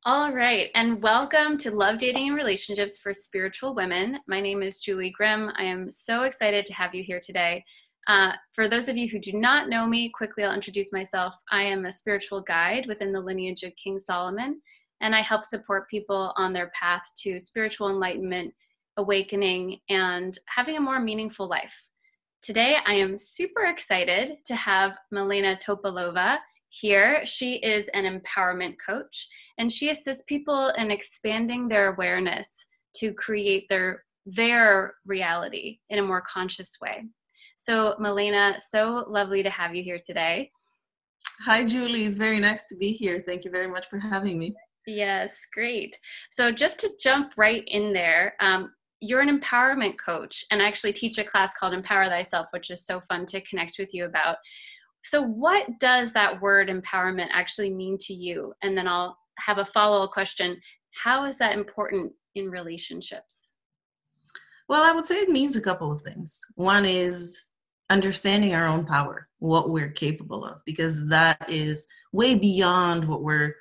All right, and welcome to Love, Dating, and Relationships for Spiritual Women. My name is Julie Grimm. I am so excited to have you here today. For those of you who do not know me, quickly I'll introduce myself. I am a spiritual guide within the Lineage of King Salomon, and I help support people on their path to spiritual enlightenment, awakening, and having a more meaningful life. Today, I am super excited to have Milena Topalova here. She is an empowerment coach, and she assists people in expanding their awareness to create their reality in a more conscious way. So, Milena, so lovely to have you here today. Hi, Julie. It's very nice to be here. Thank you very much for having me. Yes, great. So, just to jump right in there, you're an empowerment coach, and I actually teach a class called Empower Thyself, which is so fun to connect with you about. So what does that word empowerment actually mean to you? And then I'll have a follow-up question. How is that important in relationships? Well, I would say it means a couple of things. One is understanding our own power, what we're capable of, because that is way beyond what we're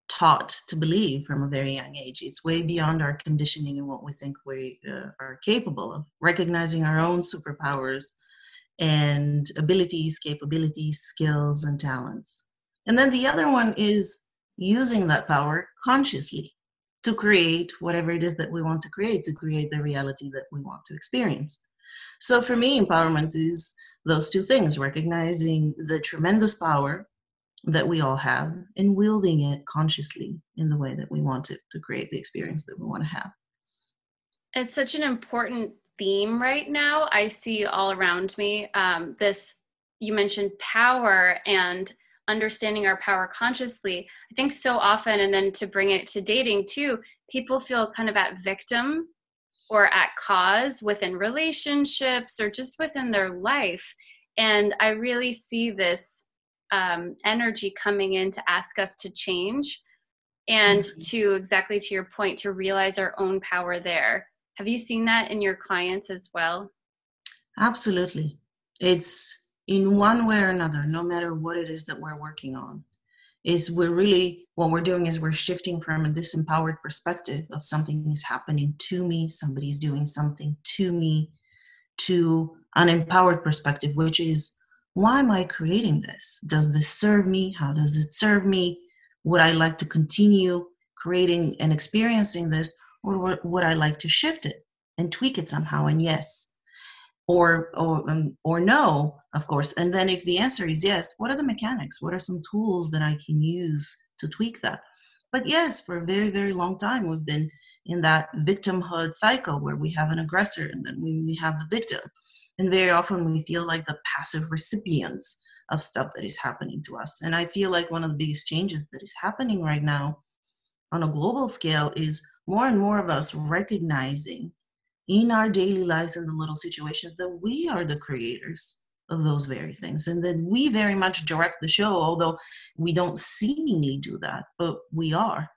taught to believe from a very young age. It's way beyond our conditioning and what we think we are capable of. Recognizing our own superpowers and abilities, capabilities, skills, and talents. And then the other one is using that power consciously to create whatever it is that we want to create the reality that we want to experience. So for me, empowerment is those two things, recognizing the tremendous power that we all have and wielding it consciously in the way that we want it to create the experience that we want to have. It's such an important theme right now. I see all around me you mentioned power and understanding our power consciously. I think so often, and then to bring it to dating too, people feel kind of at victim or at cause within relationships or just within their life. And I really see this energy coming in to ask us to change and to exactly to your point, to realize our own power there. Have you seen that in your clients as well? Absolutely. It's in one way or another, no matter what it is that we're working on, is we're really, what we're doing is we're shifting from a disempowered perspective of something is happening to me, somebody's doing something to me, to an empowered perspective, which is, why am I creating this? Does this serve me? How does it serve me? Would I like to continue creating and experiencing this, or would I like to shift it and tweak it somehow? And yes, or no, of course. And then if the answer is yes, what are the mechanics? What are some tools that I can use to tweak that? But yes, for a very, very long time, we've been in that victimhood cycle where we have an aggressor and then we have the victim. And very often we feel like the passive recipients of stuff that is happening to us. And I feel like one of the biggest changes that is happening right now on a global scale is more and more of us recognizing in our daily lives and the little situations that we are the creators of those very things, and that we very much direct the show, although we don't seemingly do that, but we are.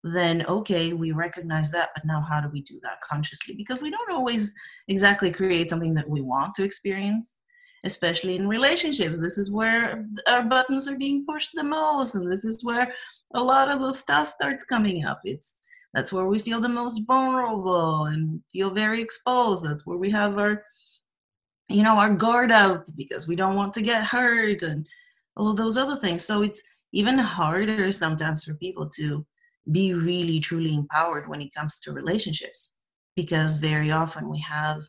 Then okay, we recognize that, but now how do we do that consciously? Because we don't always exactly create something that we want to experience, especially in relationships. This is where our buttons are being pushed the most, and this is where a lot of the stuff starts coming up. That's where we feel the most vulnerable and feel very exposed. That's where we have our guard up because we don't want to get hurt and all of those other things. So it's even harder sometimes for people to be really, truly empowered when it comes to relationships, because very often we have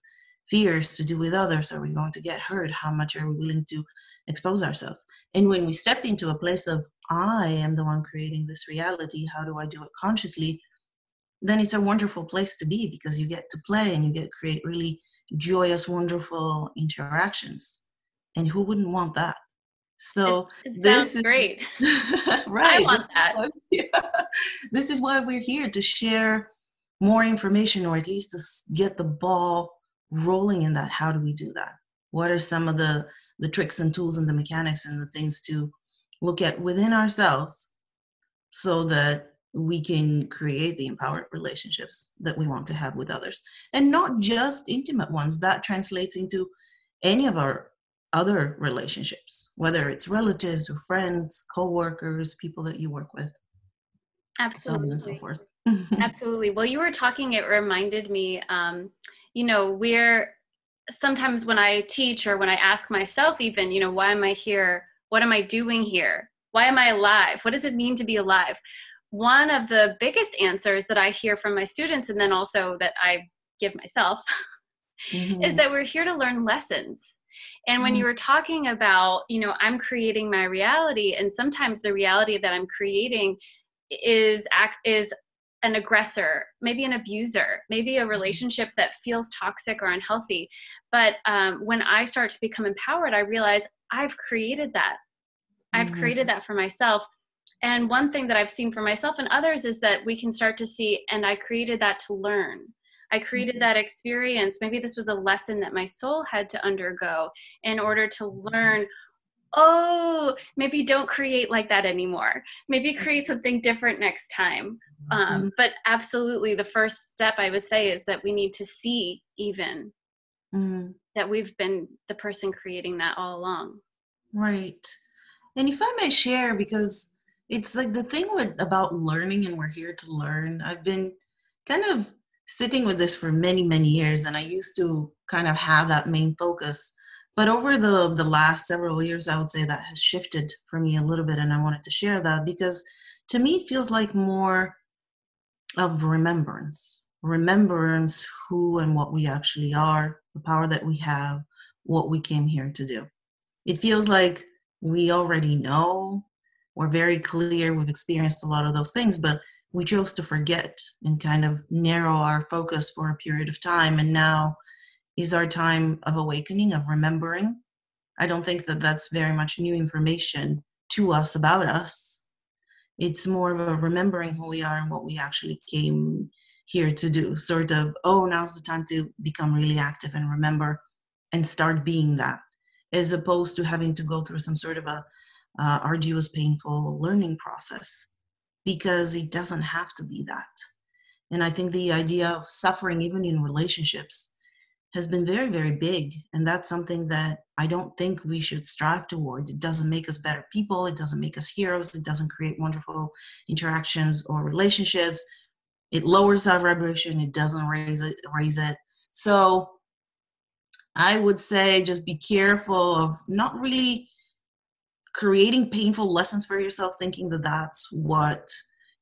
fears to do with others. Are we going to get hurt? How much are we willing to expose ourselves? And when we step into a place of, I am the one creating this reality, how do I do it consciously? Then it's a wonderful place to be, because you get to play and you get to create really joyous, wonderful interactions. And who wouldn't want that? So It sounds this is great. I right. want that. This is why we're here, to share more information, or at least to get the ball rolling in that. How do we do that? What are some of the tricks and tools and the mechanics and the things to look at within ourselves so that we can create the empowered relationships that we want to have with others, and not just intimate ones. That translates into any of our other relationships, whether it's relatives or friends, co-workers, people that you work with. so on and so Absolutely. forth. Absolutely. Well, you were talking, it reminded me, we're sometimes when I teach or when I ask myself, even, why am I here? What am I doing here? Why am I alive? What does it mean to be alive? One of the biggest answers that I hear from my students, and then also that I give myself, is Mm-hmm. that we're here to learn lessons. And when Mm-hmm. you were talking about, I'm creating my reality, and sometimes the reality that I'm creating is an aggressor, maybe an abuser, maybe a relationship that feels toxic or unhealthy. But when I start to become empowered, I realize I've created that. I've Mm-hmm. created that for myself. And one thing that I've seen for myself and others is that we can start to see, and I created that to learn. I created that experience. Maybe this was a lesson that my soul had to undergo in order to learn, oh, maybe don't create like that anymore. Maybe create something different next time. Mm-hmm. But absolutely, the first step I would say is that we need to see even Mm-hmm. that we've been the person creating that all along. Right. And if I may share, because it's like the thing with about learning, and we're here to learn. I've been kind of sitting with this for many, many years, and I used to kind of have that main focus. But over the last several years, I would say that has shifted for me a little bit, and I wanted to share that because to me it feels like more of remembrance who and what we actually are, the power that we have, what we came here to do. It feels like we already know, we're very clear, we've experienced a lot of those things, but we chose to forget and kind of narrow our focus for a period of time. And now is our time of awakening, of remembering. I don't think that that's very much new information to us about us. It's more of a remembering who we are and what we actually came here to do. Sort of, oh, now's the time to become really active and remember and start being that, as opposed to having to go through some sort of a arduous, painful learning process, because it doesn't have to be that. And I think the idea of suffering, even in relationships, has been very, very big. And that's something that I don't think we should strive toward. It doesn't make us better people. It doesn't make us heroes. It doesn't create wonderful interactions or relationships. It lowers our vibration. It doesn't raise it. So I would say just be careful of not really creating painful lessons for yourself, thinking that that's what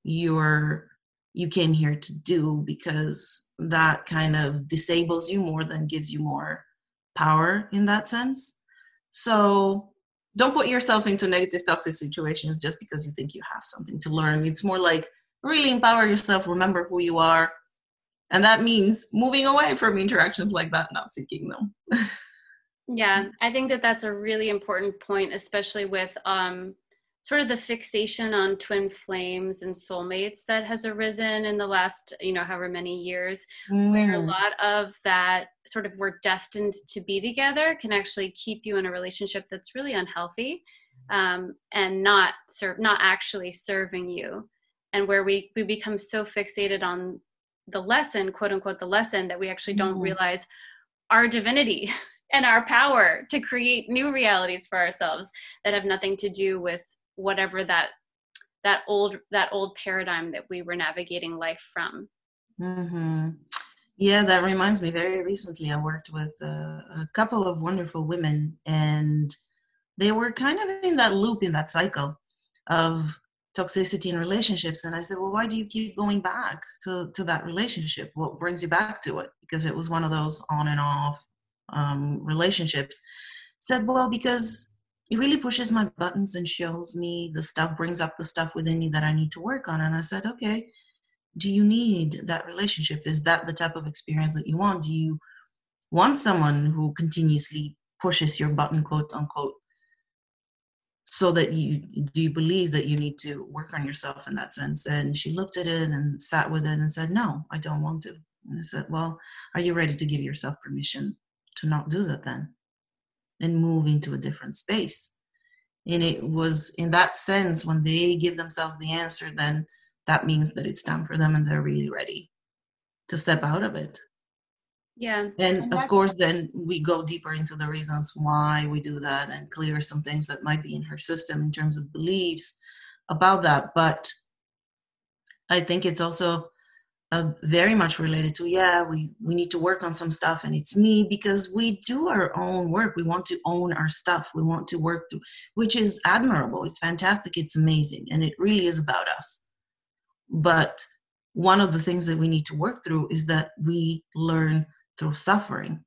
you're you came here to do, because that kind of disables you more than gives you more power in that sense. So don't put yourself into negative, toxic situations just because you think you have something to learn. It's more like really empower yourself, remember who you are. And that means moving away from interactions like that, not seeking them. Yeah, I think that that's a really important point, especially with sort of the fixation on twin flames and soulmates that has arisen in the last, however many years, where a Mm, lot of that sort of we're destined to be together can actually keep you in a relationship that's really unhealthy, and not actually serving you, and where we become so fixated on the lesson, quote unquote, the lesson, that we actually don't mm, realize our divinity and our power to create new realities for ourselves that have nothing to do with whatever that old paradigm that we were navigating life from. mm-hmm. Yeah, that reminds me. Very recently, I worked with a couple of wonderful women, and they were kind of in that loop, in that cycle of toxicity in relationships. And I said, well, why do you keep going back to that relationship? What brings you back to it? Because it was one of those on and off relationships. Said, well, because it really pushes my buttons and shows me the stuff, brings up the stuff within me that I need to work on. And I said, okay, do you need that relationship? Is that the type of experience that you want? Do you want someone who continuously pushes your button, quote unquote, so that you believe that you need to work on yourself in that sense? And she looked at it and sat with it and said, no, I don't want to. And I said, well, are you ready to give yourself permission to not do that then and move into a different space? And it was in that sense, when they give themselves the answer, then that means that it's time for them and they're really ready to step out of it. Yeah. And And of that's course, then we go deeper into the reasons why we do that and clear some things that might be in her system in terms of beliefs about that. But I think it's also very much related to, yeah, we need to work on some stuff, and it's me, because we do our own work. We want to own our stuff. We want to work through, which is admirable. It's fantastic. It's amazing. And it really is about us. But one of the things that we need to work through is that we learn through suffering.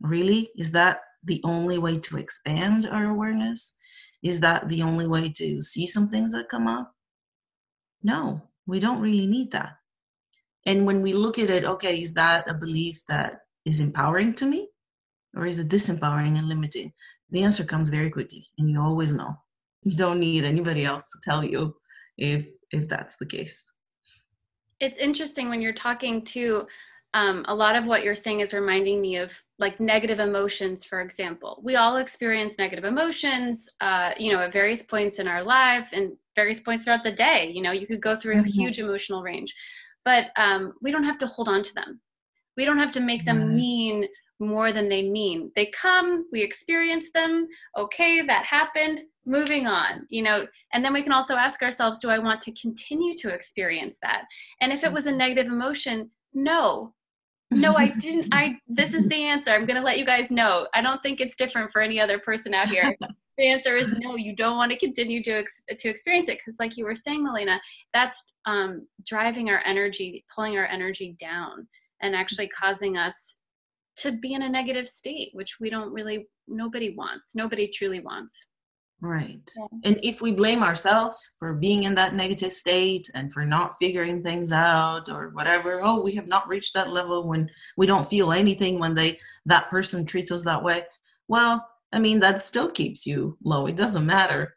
Really? Is that the only way to expand our awareness? Is that the only way to see some things that come up? No, we don't really need that. And when we look at it, okay, is that a belief that is empowering to me, or is it disempowering and limiting? The answer comes very quickly, and you always know. You don't need anybody else to tell you if that's the case. It's interesting when you're talking to a lot of what you're saying is reminding me of like negative emotions, for example. We all experience negative emotions, at various points in our life and various points throughout the day. You could go through a huge emotional range, but we don't have to hold on to them. We don't have to make them mean more than they mean. They come, we experience them. Okay, that happened, moving on, and then we can also ask ourselves, do I want to continue to experience that? And if it was a negative emotion, no, I didn't. This is the answer. I'm going to let you guys know. I don't think it's different for any other person out here. The answer is no, you don't want to continue to experience it. Because like you were saying, Milena, that's driving our energy, pulling our energy down, and actually causing us to be in a negative state, which nobody wants. Nobody truly wants. Right. Yeah. And if we blame ourselves for being in that negative state and for not figuring things out or whatever, oh, we have not reached that level when we don't feel anything when that person treats us that way. Well, I mean, that still keeps you low. It doesn't matter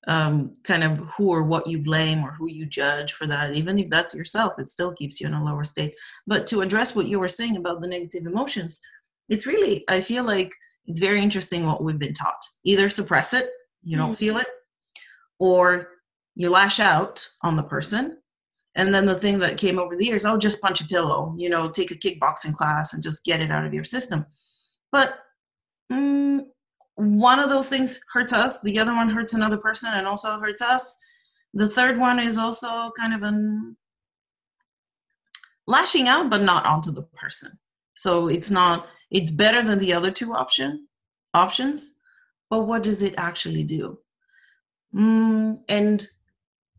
kind of who or what you blame or who you judge for that. Even if that's yourself, it still keeps you in a lower state. But to address what you were saying about the negative emotions, it's really, I feel like it's very interesting what we've been taught. Either suppress it, you don't feel it, or you lash out on the person. And then the thing that came over the years, oh, just punch a pillow, take a kickboxing class and just get it out of your system. But one of those things hurts us. The other one hurts another person and also hurts us. The third one is also kind of lashing out, but not onto the person. So it's better than the other two options. But what does it actually do? And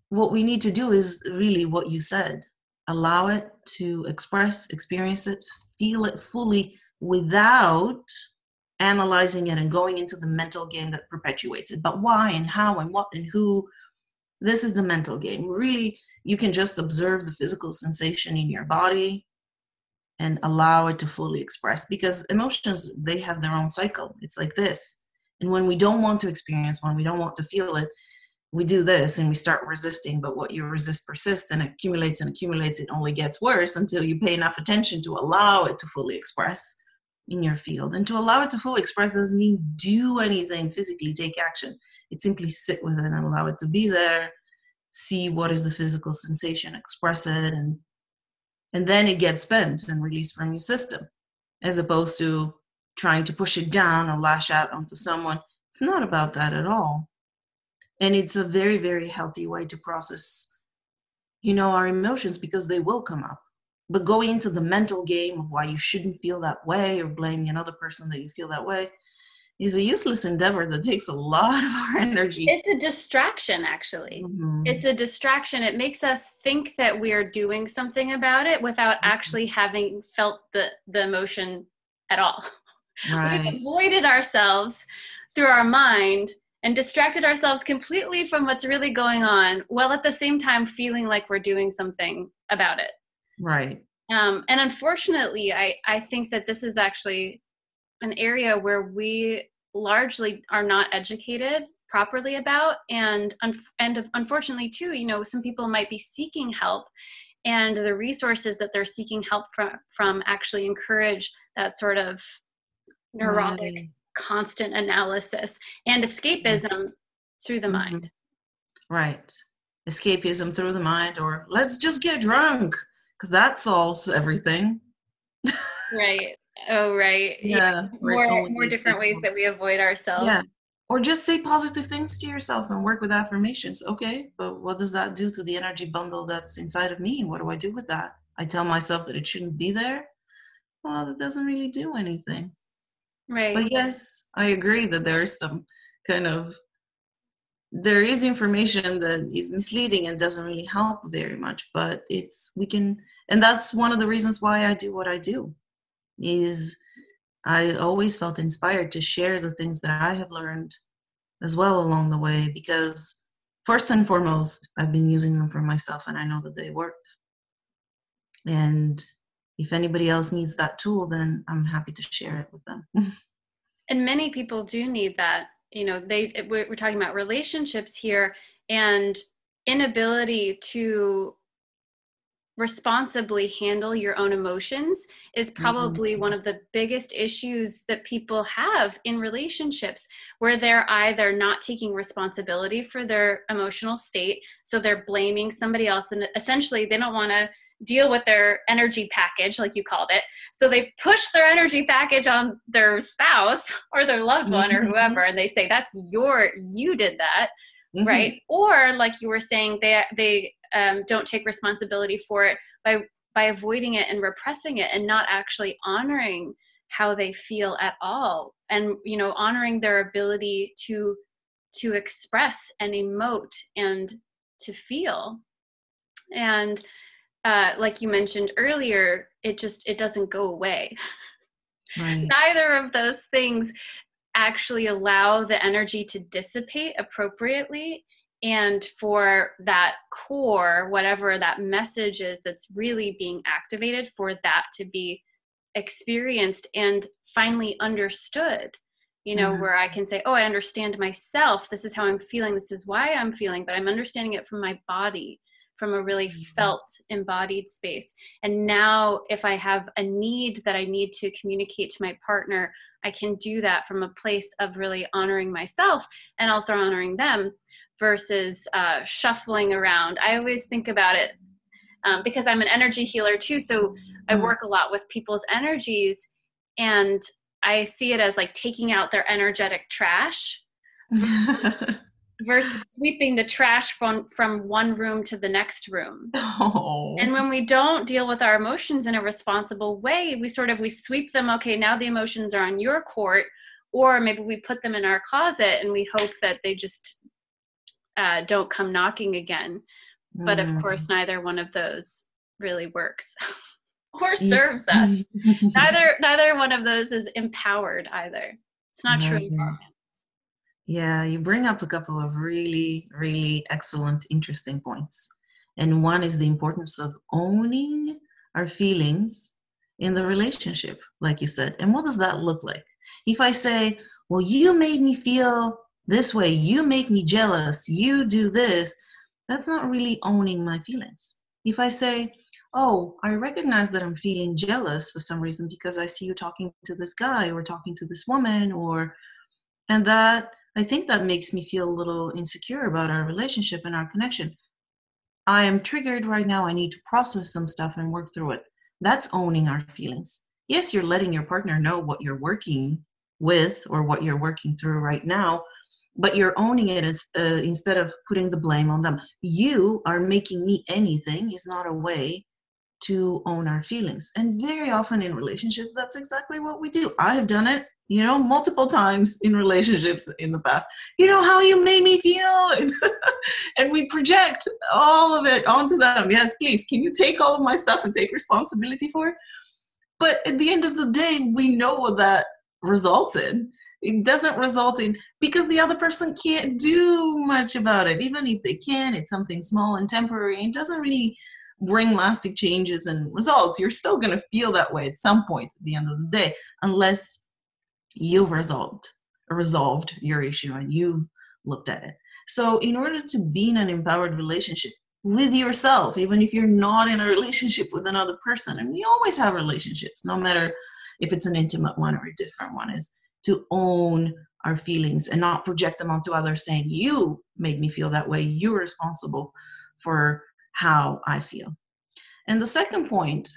what we need to do is really what you said. Allow it to express, experience it, feel it fully without analyzing it and going into the mental game that perpetuates it. But why and how and what and who? This is the mental game. Really, you can just observe the physical sensation in your body and allow it to fully express, because emotions, they have their own cycle. It's like this. And when we don't want to experience one, we don't want to feel it, we do this and we start resisting. But what you resist persists and accumulates and accumulates. It only gets worse until you pay enough attention to allow it to fully express in your field. And to allow it to fully express doesn't mean do anything physically, take action. It simply sit with it and allow it to be there, see what is the physical sensation, express it, and then it gets spent and released from your system, as opposed to trying to push it down or lash out onto someone. It's not about that at all. And it's a very, very healthy way to process, our emotions, because they will come up. But going into the mental game of why you shouldn't feel that way or blaming another person that you feel that way is a useless endeavor that takes a lot of our energy. It's a distraction, actually. It's a distraction. It makes us think that we're doing something about it without actually having felt the emotion at all. Right. We've avoided ourselves through our mind and distracted ourselves completely from what's really going on, while at the same time feeling like we're doing something about it. Right. And unfortunately, I think that this is actually an area where we largely are not educated properly about. And unfortunately too, some people might be seeking help, and the resources that they're seeking help from actually encourage that sort of neurotic, constant analysis and escapism through the mind. Right. Escapism through the mind, or let's just get drunk, because that solves everything. Right. Oh, right. Yeah. More different ways that we avoid ourselves. Yeah. Or just say positive things to yourself and work with affirmations. Okay, but what does that do to the energy bundle that's inside of me? What do I do with that? I tell myself that it shouldn't be there. Well, that doesn't really do anything. Right. But yes, I agree that there's some kind of, there is information that is misleading and doesn't really help very much, but we can, and that's one of the reasons why I do what I do, is I always felt inspired to share the things that I have learned as well along the way, because first and foremost, I've been using them for myself and I know that they work. And if anybody else needs that tool, then I'm happy to share it with them. And many people do need that. You know, we're talking about relationships here, and inability to responsibly handle your own emotions is probably one of the biggest issues that people have in relationships, where they're either not taking responsibility for their emotional state, so they're blaming somebody else, and essentially they don't want to deal with their energy package, like you called it, so they push their energy package on their spouse or their loved one or whoever, and they say, you did that. Right. Or like you were saying, they don't take responsibility for it by avoiding it and repressing it and not actually honoring how they feel at all. And, you know, honoring their ability to express and emote and to feel. And like you mentioned earlier, it doesn't go away. Right. Neither of those things actually allow the energy to dissipate appropriately, and for that core, whatever that message is that's really being activated, for that to be experienced and finally understood, you know, where I can say, oh, I understand myself. This is how I'm feeling. This is why I'm feeling, but I'm understanding it from my body, from a really felt, embodied space. And now if I have a need that I need to communicate to my partner, I can do that from a place of really honoring myself and also honoring them, versus shuffling around. I always think about it because I'm an energy healer too. So I work a lot with people's energies, and I see it as like taking out their energetic trash versus sweeping the trash from one room to the next room. Oh. And when we don't deal with our emotions in a responsible way, we sweep them. Okay, now the emotions are on your court, or maybe we put them in our closet and we hope that they just don't come knocking again. But of course, neither one of those really works or serves us. Neither one of those is empowered either. It's not true empowerment. Yeah, you bring up a couple of really, really excellent, interesting points. And one is the importance of owning our feelings in the relationship, like you said. And what does that look like? If I say, well, you made me feel this way, you make me jealous, you do this, that's not really owning my feelings. If I say, oh, I recognize that I'm feeling jealous for some reason because I see you talking to this guy or talking to this woman, and that I think that makes me feel a little insecure about our relationship and our connection. I am triggered right now. I need to process some stuff and work through it. That's owning our feelings. Yes, you're letting your partner know what you're working with or what you're working through right now, but you're owning it instead of putting the blame on them. You are making me anything is not a way to own our feelings. And very often in relationships, that's exactly what we do. I have done it, multiple times in relationships in the past. You know how you made me feel? And we project all of it onto them. Yes, please, can you take all of my stuff and take responsibility for it? But at the end of the day, we know what that results in. It doesn't result in, because the other person can't do much about it. Even if they can, it's something small and temporary and doesn't really bring lasting changes and results. You're still going to feel that way at some point at the end of the day, unless you've resolved your issue and you've looked at it. So in order to be in an empowered relationship with yourself, even if you're not in a relationship with another person, and we always have relationships, no matter if it's an intimate one or a different one, is to own our feelings and not project them onto others saying, you made me feel that way, you're responsible for how I feel. And the second point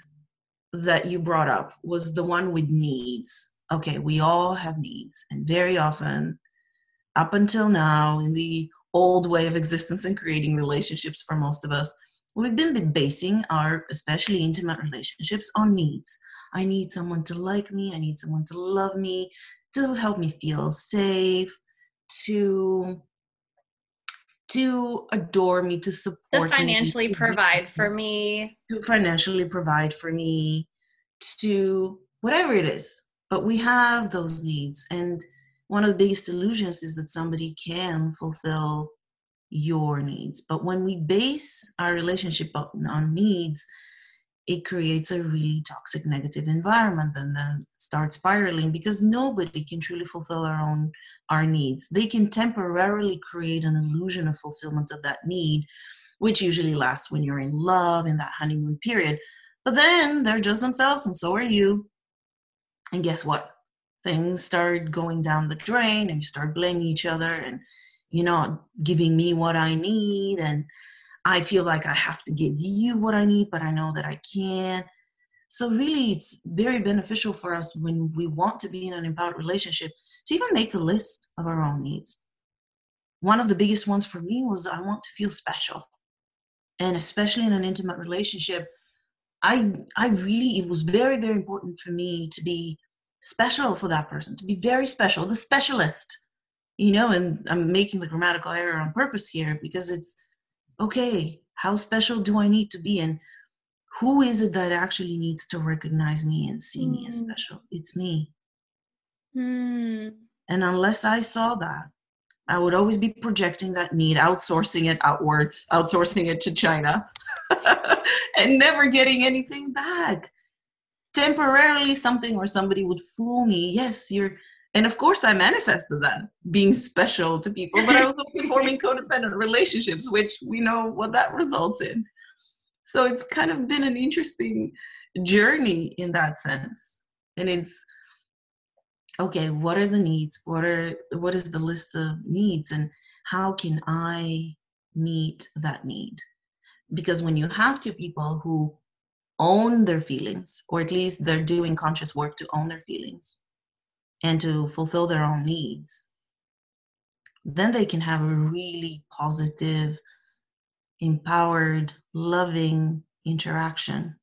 that you brought up was the one with needs. Okay, we all have needs, and very often up until now, in the old way of existence and creating relationships for most of us, we've been basing our, especially intimate relationships, on needs. I need someone to like me. I need someone to love me, to help me feel safe, to adore me, to To support me, financially provide for me. to financially provide for me, to whatever it is. But we have those needs. And one of the biggest illusions is that somebody can fulfill your needs. But when we base our relationship on needs, it creates a really toxic negative environment, and then starts spiraling, because nobody can truly fulfill our needs. They can temporarily create an illusion of fulfillment of that need, which usually lasts when you're in love, in that honeymoon period. But then they're just themselves, and so are you. And guess what? Things start going down the drain, and you start blaming each other, and you're not giving me what I need, and I feel like I have to give you what I need, but I know that I can't. So really, it's very beneficial for us when we want to be in an empowered relationship to even make a list of our own needs. One of the biggest ones for me was, I want to feel special. And especially in an intimate relationship, it was very, very important for me to be special for that person, to be very special, the specialist, and I'm making the grammatical error on purpose here, because it's, okay, how special do I need to be? And who is it that actually needs to recognize me and see me as special? It's me. Mm. And unless I saw that, I would always be projecting that need, outsourcing it outwards, outsourcing it to China, and never getting anything back. Temporarily, something or somebody would fool me. Yes, and of course I manifested that, being special to people, but I was also forming codependent relationships, which we know what that results in. So it's kind of been an interesting journey in that sense. And it's, okay, what are the needs? What is the list of needs, and how can I meet that need? Because when you have two people who own their feelings, or at least they're doing conscious work to own their feelings and to fulfill their own needs, then they can have a really positive, empowered, loving interaction,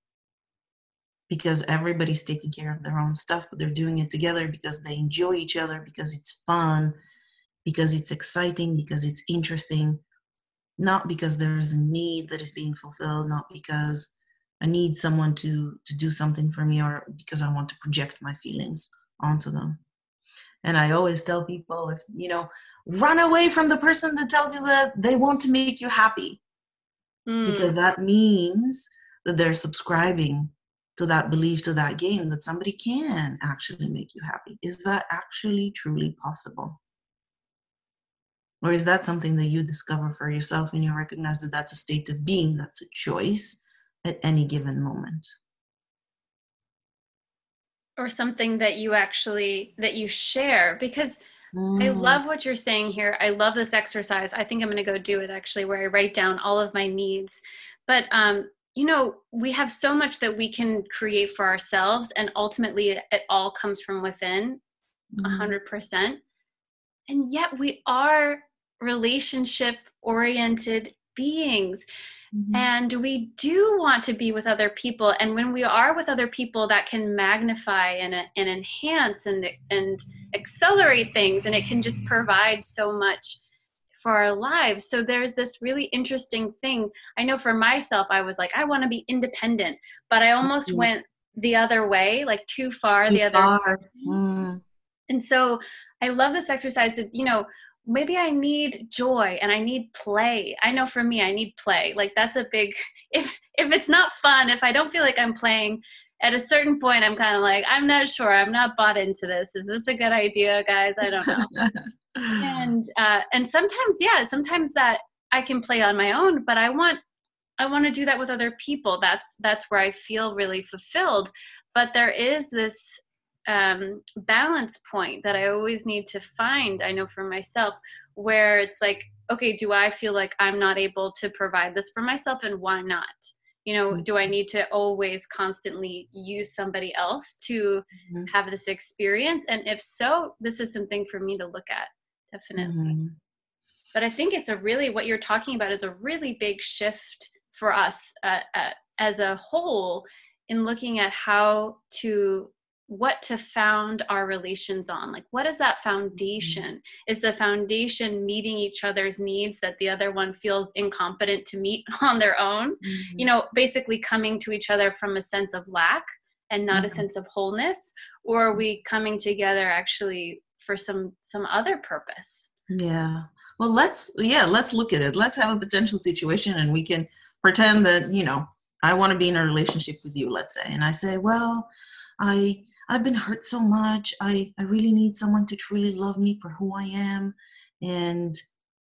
because everybody's taking care of their own stuff, but they're doing it together because they enjoy each other, because it's fun, because it's exciting, because it's interesting, not because there's a need that is being fulfilled, not because I need someone to do something for me, or because I want to project my feelings onto them. And I always tell people, run away from the person that tells you that they want to make you happy, because that means that they're subscribing to that belief, to that game, that somebody can actually make you happy. Is that actually truly possible? Or is that something that you discover for yourself, and you recognize that that's a state of being, that's a choice at any given moment? Or something that you share, because I love what you're saying here. I love this exercise. I think I'm going to go do it, actually, where I write down all of my needs. But we have so much that we can create for ourselves, and ultimately it all comes from within, 100%. And yet we are relationship oriented beings. And we do want to be with other people. And when we are with other people, that can magnify and enhance and accelerate things. And it can just provide so much for our lives. So there's this really interesting thing. I know for myself, I was like, I want to be independent, but I almost went the other way, like too far, the other way. And so I love this exercise of, maybe I need joy and I need play. I know for me, I need play. Like, that's a big, if it's not fun, if I don't feel like I'm playing, at a certain point, I'm kind of like, I'm not sure. I'm not bought into this. Is this a good idea, guys? I don't know. And sometimes that I can play on my own, but I want to do that with other people. That's where I feel really fulfilled. But there is this balance point that I always need to find, I know for myself, where it's like, okay, do I feel like I'm not able to provide this for myself, and why not? Do I need to always constantly use somebody else to have this experience? And if so, this is something for me to look at, definitely. Mhm. But I think it's what you're talking about is a really big shift for us as a whole in looking at what to found our relations on. Like, what is that foundation? Is the foundation meeting each other's needs that the other one feels incompetent to meet on their own? Mhm. Basically coming to each other from a sense of lack and not a Mhm. sense of wholeness? Or are we coming together actually for some other purpose? Yeah. Well, let's look at it. Let's have a potential situation and we can pretend that, I want to be in a relationship with you, let's say. And I say, well, I've been hurt so much. I really need someone to truly love me for who I am. And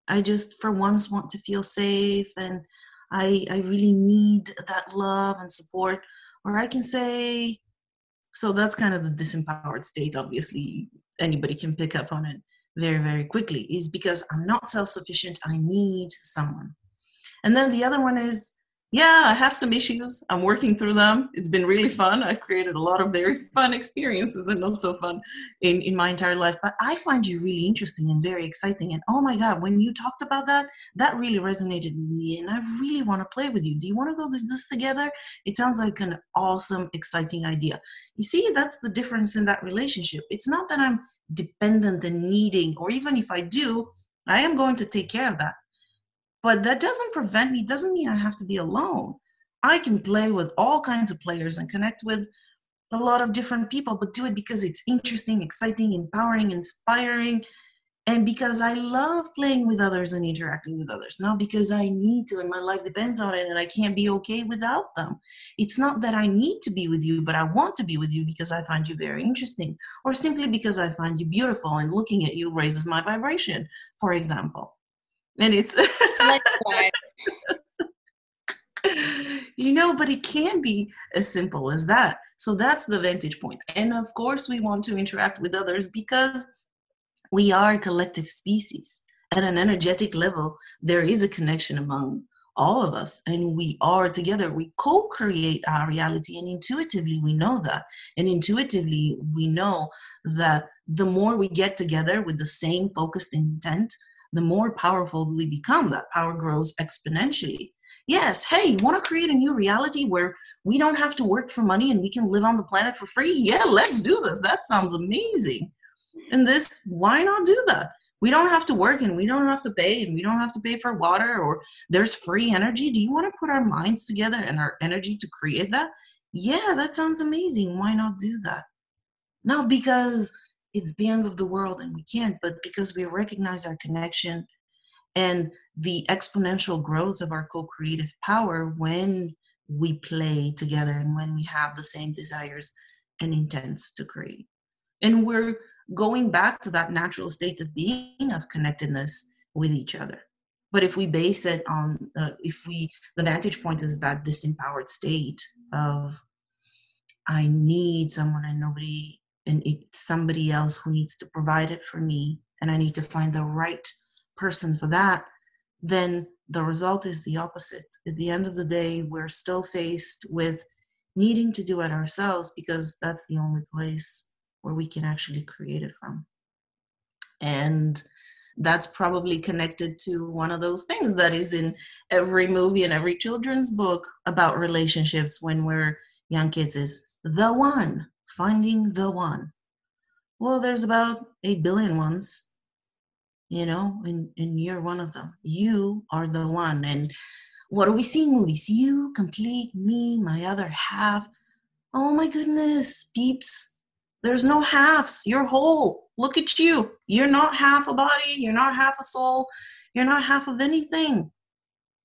I just for once want to feel safe, and I really need that love and support. Or I can say, so that's kind of the disempowered state. Obviously, anybody can pick up on it very, very quickly, is because I'm not self-sufficient. I need someone. And then the other one is, yeah, I have some issues. I'm working through them. It's been really fun. I've created a lot of very fun experiences and not so fun in my entire life. But I find you really interesting and very exciting. And oh my God, when you talked about that, that really resonated with me. And I really want to play with you. Do you want to go do this together? It sounds like an awesome, exciting idea. You see, that's the difference in that relationship. It's not that I'm dependent and needing, or even if I do, I am going to take care of that. But that doesn't mean I have to be alone. I can play with all kinds of players and connect with a lot of different people, but do it because it's interesting, exciting, empowering, inspiring, and because I love playing with others and interacting with others, not because I need to and my life depends on it and I can't be okay without them. It's not that I need to be with you, but I want to be with you because I find you very interesting, or simply because I find you beautiful and looking at you raises my vibration, for example. And it's Likewise. but it can be as simple as that. So that's the vantage point. And of course, we want to interact with others because we are a collective species. At an energetic level, there is a connection among all of us, and we are together. We co create our reality, and intuitively, we know that. And intuitively, we know that the more we get together with the same focused intent, the more powerful we become. That power grows exponentially. Yes, hey, you want to create a new reality where we don't have to work for money and we can live on the planet for free? Yeah, let's do this. That sounds amazing. And why not do that? We don't have to work and we don't have to pay and we don't have to pay for water, or there's free energy. Do you want to put our minds together and our energy to create that? Yeah, that sounds amazing. Why not do that? Not because it's the end of the world and we can't, but because we recognize our connection and the exponential growth of our co-creative power when we play together and when we have the same desires and intents to create. And we're going back to that natural state of being, of connectedness with each other. But if we base it on, the vantage point is that disempowered state of, I need someone and nobody, and it's somebody else who needs to provide it for me, and I need to find the right person for that, then the result is the opposite. At the end of the day, we're still faced with needing to do it ourselves because that's the only place where we can actually create it from. And that's probably connected to one of those things that is in every movie and every children's book about relationships when we're young kids, is the one, finding the one. Well, there's about 8 billion ones, and you're one of them. You are the one. And what do we see in movies? You complete me, my other half. Oh my goodness, peeps. There's no halves. You're whole. Look at you. You're not half a body. You're not half a soul. You're not half of anything.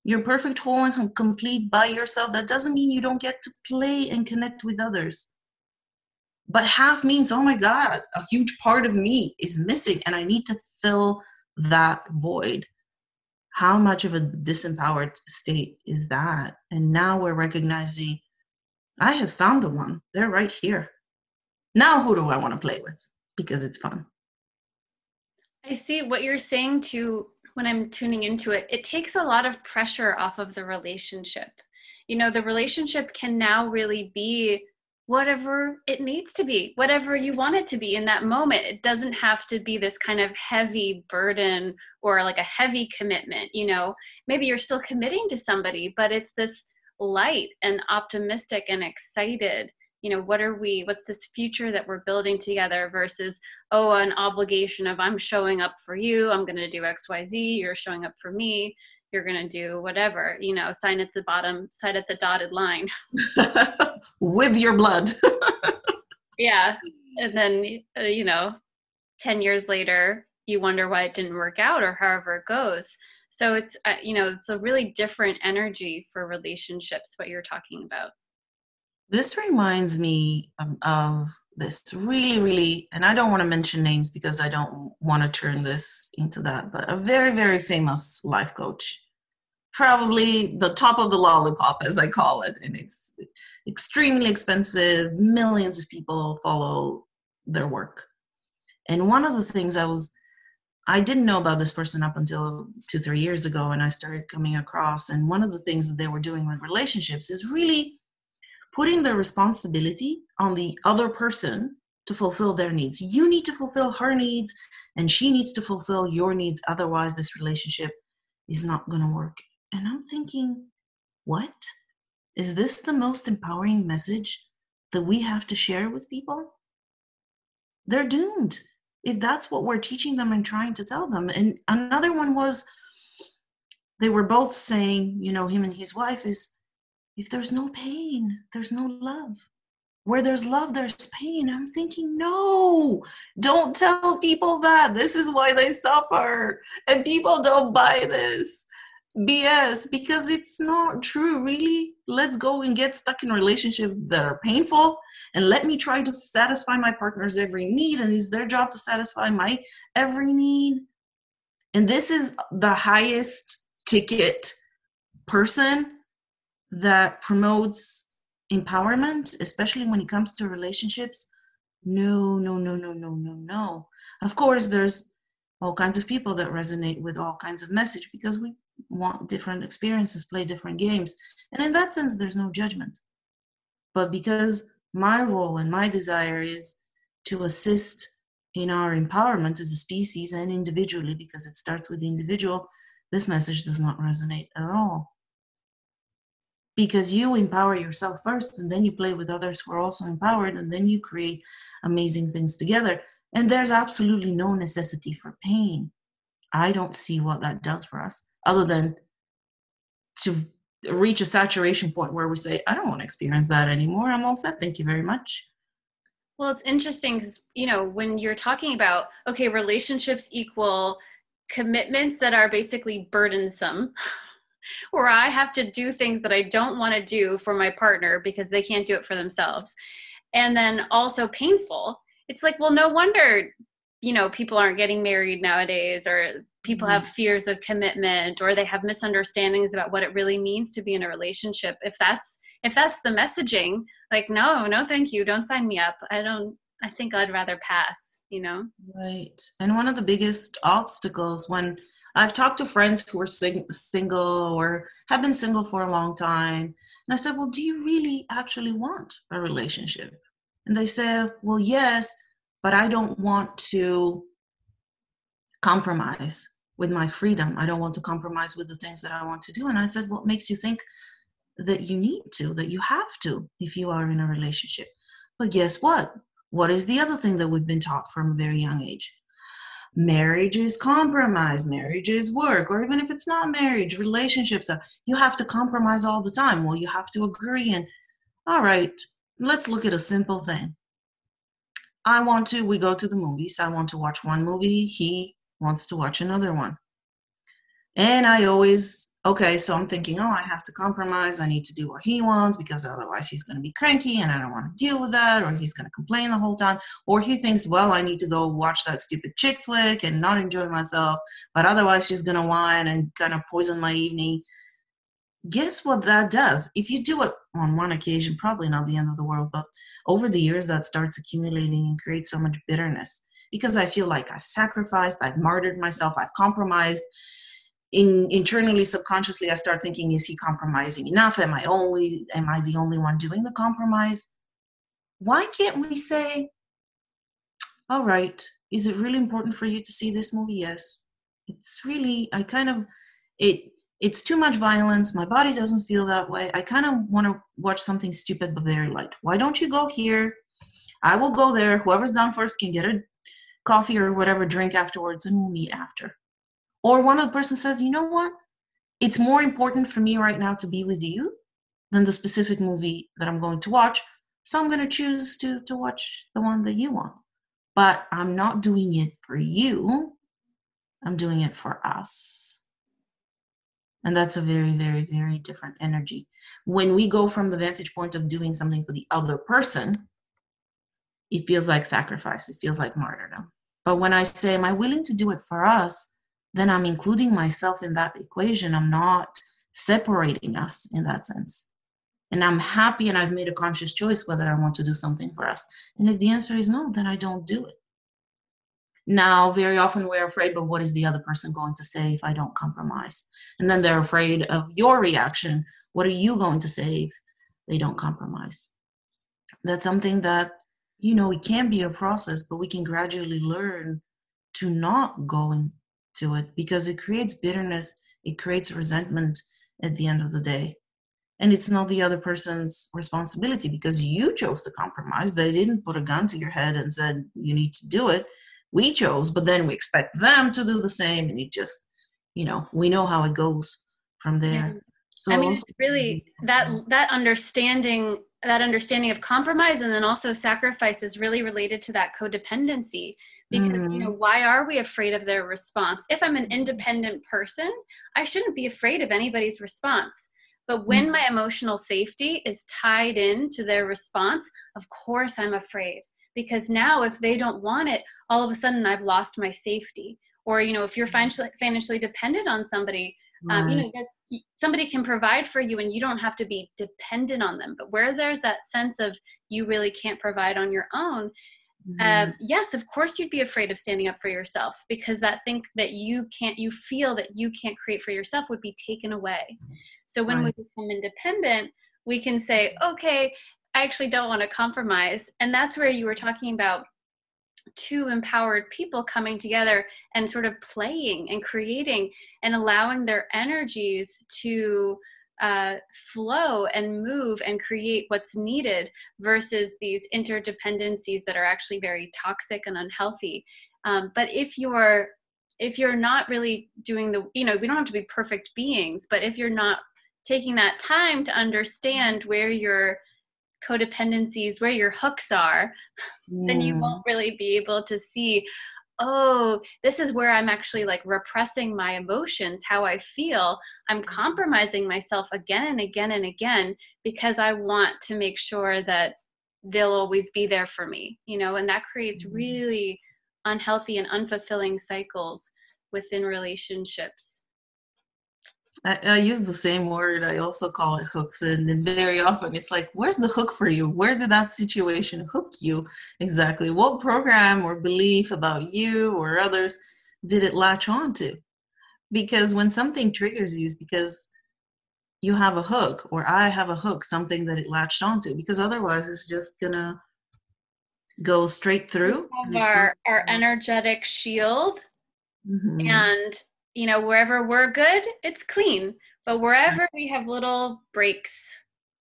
You're perfect, whole, and complete by yourself. That doesn't mean you don't get to play and connect with others. But half means, oh my God, a huge part of me is missing and I need to fill that void. How much of a disempowered state is that? And now we're recognizing, I have found the one. They're right here. Now who do I want to play with? Because it's fun. I see what you're saying too when I'm tuning into it. It takes a lot of pressure off of the relationship. The relationship can now really be whatever it needs to be, whatever you want it to be in that moment. It doesn't have to be this kind of heavy burden or like a heavy commitment. Maybe you're still committing to somebody, but it's this light and optimistic and excited. What's this future that we're building together versus, an obligation of I'm showing up for you, I'm going to do XYZ, you're showing up for me, you're going to do whatever, sign at the bottom, sign at the dotted line. With your blood. Yeah. And then, 10 years later, you wonder why it didn't work out or however it goes. So it's, it's a really different energy for relationships, what you're talking about. This reminds me of this really, really, and I don't want to mention names because I don't want to turn this into that, but a very, very famous life coach. Probably the top of the lollipop, as I call it. And it's extremely expensive. Millions of people follow their work. And one of the things I didn't know about this person up until 2-3 years ago, and I started coming across. And one of the things that they were doing with relationships is really putting the responsibility on the other person to fulfill their needs. You need to fulfill her needs, and she needs to fulfill your needs. Otherwise, this relationship is not going to work. And I'm thinking, what? Is this the most empowering message that we have to share with people? They're doomed if that's what we're teaching them and trying to tell them. And another one was, they were both saying, him and his wife, is if there's no pain, there's no love. Where there's love, there's pain. I'm thinking, no, don't tell people that. This is why they suffer. And people don't buy this BS because it's not true, really. Let's go and get stuck in relationships that are painful, and let me try to satisfy my partner's every need, and it's their job to satisfy my every need. And this is the highest ticket person that promotes empowerment, especially when it comes to relationships. No, no, no, no, no, no, no. Of course, there's all kinds of people that resonate with all kinds of message because we want different experiences, play different games. And in that sense, there's no judgment. But because my role and my desire is to assist in our empowerment as a species and individually, because it starts with the individual, this message does not resonate at all. Because you empower yourself first, and then you play with others who are also empowered, and then you create amazing things together. And there's absolutely no necessity for pain. I don't see what that does for us, other than to reach a saturation point where we say, I don't want to experience that anymore. I'm all set. Thank you very much. Well, it's interesting because, when you're talking about, okay, relationships equal commitments that are basically burdensome, where I have to do things that I don't want to do for my partner because they can't do it for themselves. And then also painful. It's like, well, no wonder, people aren't getting married nowadays, or people have fears of commitment, or they have misunderstandings about what it really means to be in a relationship. If that's the messaging, like, no, thank you. Don't sign me up. I think I'd rather pass, Right. And one of the biggest obstacles when I've talked to friends who are single or have been single for a long time, and I said, well, do you really actually want a relationship? And they said, well, yes, but I don't want to compromise with my freedom. I don't want to compromise with the things that I want to do. And I said, what makes you think that you need to, that you have to, if you are in a relationship? But guess what? What is the other thing that we've been taught from a very young age? Marriage is compromise, marriage is work, or even if it's not marriage, relationships, you have to compromise all the time. Well, you have to agree. And all right, let's look at a simple thing. We go to the movies. I want to watch one movie. He wants to watch another one. And so I'm thinking, I have to compromise. I need to do what he wants because otherwise he's going to be cranky and I don't want to deal with that, or he's going to complain the whole time. Or he thinks, well, I need to go watch that stupid chick flick and not enjoy myself, but otherwise she's going to whine and kind of poison my evening. Guess what that does? If you do it on one occasion, probably not the end of the world, but over the years that starts accumulating and creates so much bitterness because I feel like I've sacrificed, I've martyred myself, I've compromised. Internally, subconsciously, I start thinking, is he compromising enough? Am I the only one doing the compromise? Why can't we say, all right, is it really important for you to see this movie? Yes. It's really, it's too much violence. My body doesn't feel that way. I kind of want to watch something stupid but very light. Why don't you go here? I will go there. Whoever's down first can get a coffee or whatever drink afterwards, and we'll meet after. Or one other person says, you know what? It's more important for me right now to be with you than the specific movie that I'm going to watch. So I'm going to choose to watch the one that you want. But I'm not doing it for you. I'm doing it for us. And that's a very, very, very different energy. When we go from the vantage point of doing something for the other person, it feels like sacrifice. It feels like martyrdom. But when I say, am I willing to do it for us? Then I'm including myself in that equation. I'm not separating us in that sense. And I'm happy and I've made a conscious choice whether I want to do something for us. And if the answer is no, then I don't do it. Now, very often we're afraid, but what is the other person going to say if I don't compromise? And then they're afraid of your reaction. What are you going to say if they don't compromise? That's something that, it can be a process, but we can gradually learn to not go into it because it creates bitterness, it creates resentment at the end of the day. And it's not the other person's responsibility because you chose to compromise. They didn't put a gun to your head and said, you need to do it. We chose, but then we expect them to do the same. And it just, we know how it goes from Yeah. there. So I mean, also, it's really that understanding of compromise and then also sacrifice is really related to that codependency because why are we afraid of their response? If I'm an independent person, I shouldn't be afraid of anybody's response. But when my emotional safety is tied into their response, of course I'm afraid because now if they don't want it, all of a sudden I've lost my safety. Or if you're financially dependent on somebody, somebody can provide for you and you don't have to be dependent on them. But where there's that sense of you really can't provide on your own, yes, of course you'd be afraid of standing up for yourself because that thing that you feel that you can't create for yourself would be taken away. So when we become independent, we can say, okay, I actually don't want to compromise. And that's where you were talking about two empowered people coming together and sort of playing and creating and allowing their energies to flow and move and create what's needed versus these interdependencies that are actually very toxic and unhealthy. But if you're not really doing we don't have to be perfect beings, but if you're not taking that time to understand where your codependencies, where your hooks are, then you won't really be able to see, oh, this is where I'm actually like repressing my emotions, how I feel. I'm compromising myself again and again and again because I want to make sure that they'll always be there for me, and that creates really unhealthy and unfulfilling cycles within relationships. I use the same word. I also call it hooks. And very often it's like, where's the hook for you? Where did that situation hook you exactly? What program or belief about you or others did it latch on to? Because when something triggers you, it's because you have a hook or I have a hook, something that it latched onto, because otherwise it's just going to go straight through. We have our energetic shield. And wherever we're good, it's clean, but wherever we have little breaks,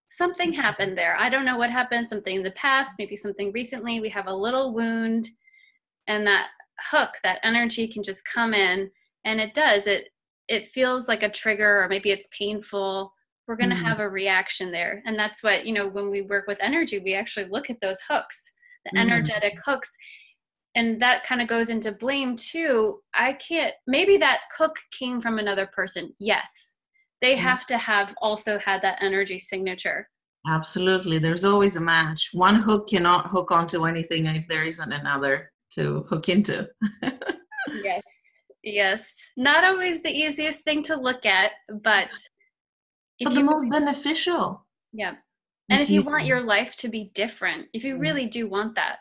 something happened there. I don't know what happened, something in the past, maybe something recently. We have a little wound, and that hook, that energy can just come in, and it feels like a trigger, or maybe it's painful. We're going to have a reaction there. And that's what, when we work with energy, we actually look at those hooks, the energetic hooks. And that kind of goes into blame too. Maybe that hook came from another person. Yes. They have to have also had that energy signature. Absolutely. There's always a match. One hook cannot hook onto anything if there isn't another to hook into. Yes. Yes. Not always the easiest thing to look at, but the most beneficial. Yeah. And if you want your life to be different, if you really do want that.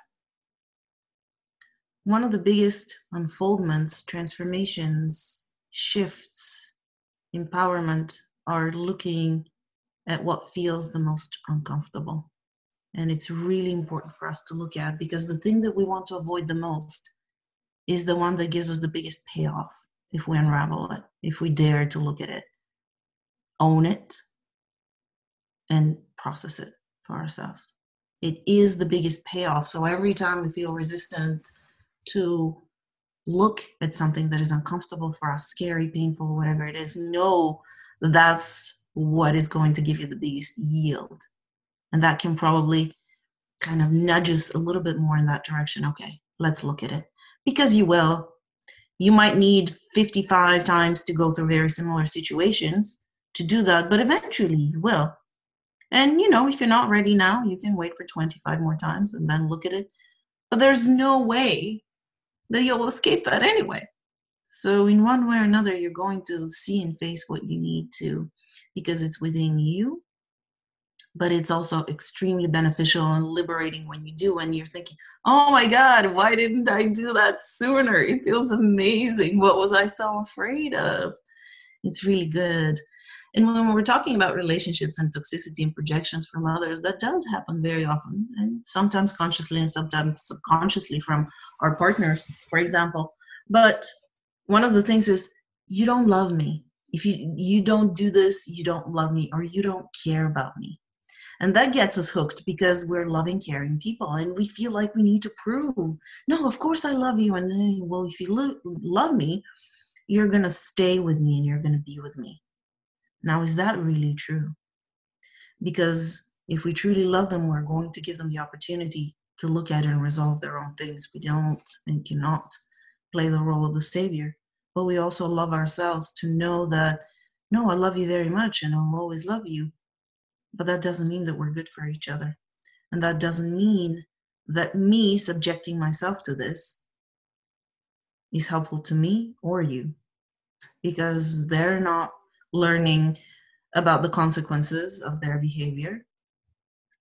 One of the biggest unfoldments, transformations, shifts, empowerment are looking at what feels the most uncomfortable. And it's really important for us to look at, because the thing that we want to avoid the most is the one that gives us the biggest payoff if we unravel it, if we dare to look at it, own it, and process it for ourselves. It is the biggest payoff. So every time we feel resistant to look at something that is uncomfortable for us, scary, painful, whatever it is, know that that's what is going to give you the biggest yield. And that can probably kind of nudge us a little bit more in that direction. Okay, let's look at it. Because you will. You might need 55 times to go through very similar situations to do that, but eventually you will. And, if you're not ready now, you can wait for 25 more times and then look at it. But there's no way that you'll escape that anyway. So in one way or another, you're going to see and face what you need to, because it's within you. But it's also extremely beneficial and liberating when you do, and you're thinking, oh my God, why didn't I do that sooner? It feels amazing. What was I so afraid of? It's really good. And when we're talking about relationships and toxicity and projections from others, that does happen very often, and sometimes consciously and sometimes subconsciously from our partners, for example. But one of the things is, you don't love me. If you don't do this, you don't love me, or you don't care about me. And that gets us hooked, because we're loving, caring people, and we feel like we need to prove, no, of course I love you. And then, well, if you love me, you're going to stay with me and you're going to be with me. Now, is that really true? Because if we truly love them, we're going to give them the opportunity to look at and resolve their own things. We don't and cannot play the role of the savior. But we also love ourselves to know that, no, I love you very much and I'll always love you. But that doesn't mean that we're good for each other. And that doesn't mean that me subjecting myself to this is helpful to me or you, because they're not learning about the consequences of their behavior,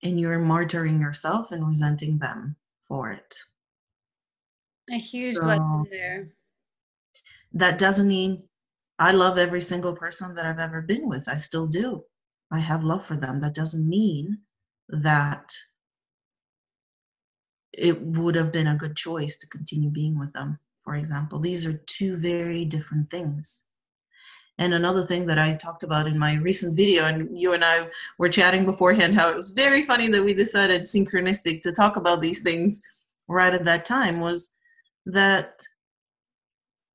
and you're martyring yourself and resenting them for it. A huge So lesson there. that doesn't mean I love every single person that I've ever been with. I still do. I have love for them. That doesn't mean that it would have been a good choice to continue being with them, for example. These are two very different things. And another thing that I talked about in my recent video, and you and I were chatting beforehand, how it was very funny that we decided synchronistic to talk about these things right at that time, was that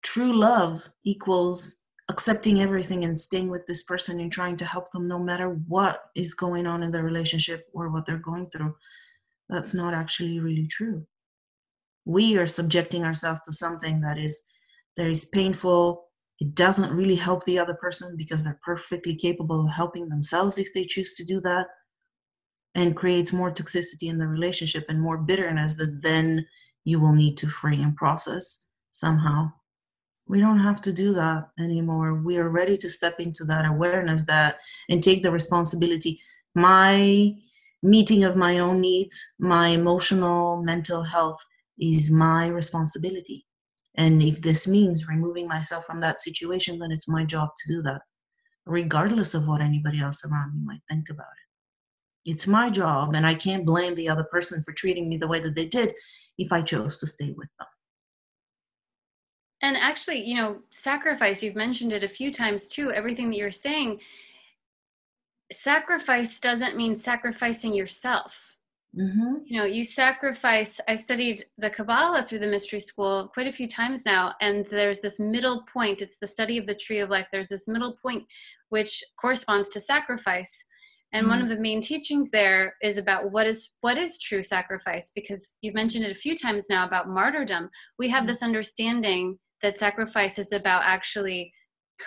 true love equals accepting everything and staying with this person and trying to help them no matter what is going on in their relationship or what they're going through. That's not actually really true. We are subjecting ourselves to something that is painful. It doesn't really help the other person, because they're perfectly capable of helping themselves if they choose to do that, and creates more toxicity in the relationship and more bitterness that then you will need to free and process somehow. We don't have to do that anymore. We are ready to step into that awareness and take the responsibility. My meeting of my own needs, my emotional, mental health is my responsibility. And if this means removing myself from that situation, then it's my job to do that, regardless of what anybody else around me might think about it. It's my job, and I can't blame the other person for treating me the way that they did if I chose to stay with them. And actually, sacrifice, you've mentioned it a few times too, everything that you're saying. Sacrifice doesn't mean sacrificing yourself. Mm-hmm. You sacrifice. I studied the Kabbalah through the mystery school quite a few times now, and there's this middle point. It's the study of the tree of life. There's this middle point which corresponds to sacrifice. And one of the main teachings there is about what is true sacrifice, because you've mentioned it a few times now about martyrdom. We have this understanding that sacrifice is about actually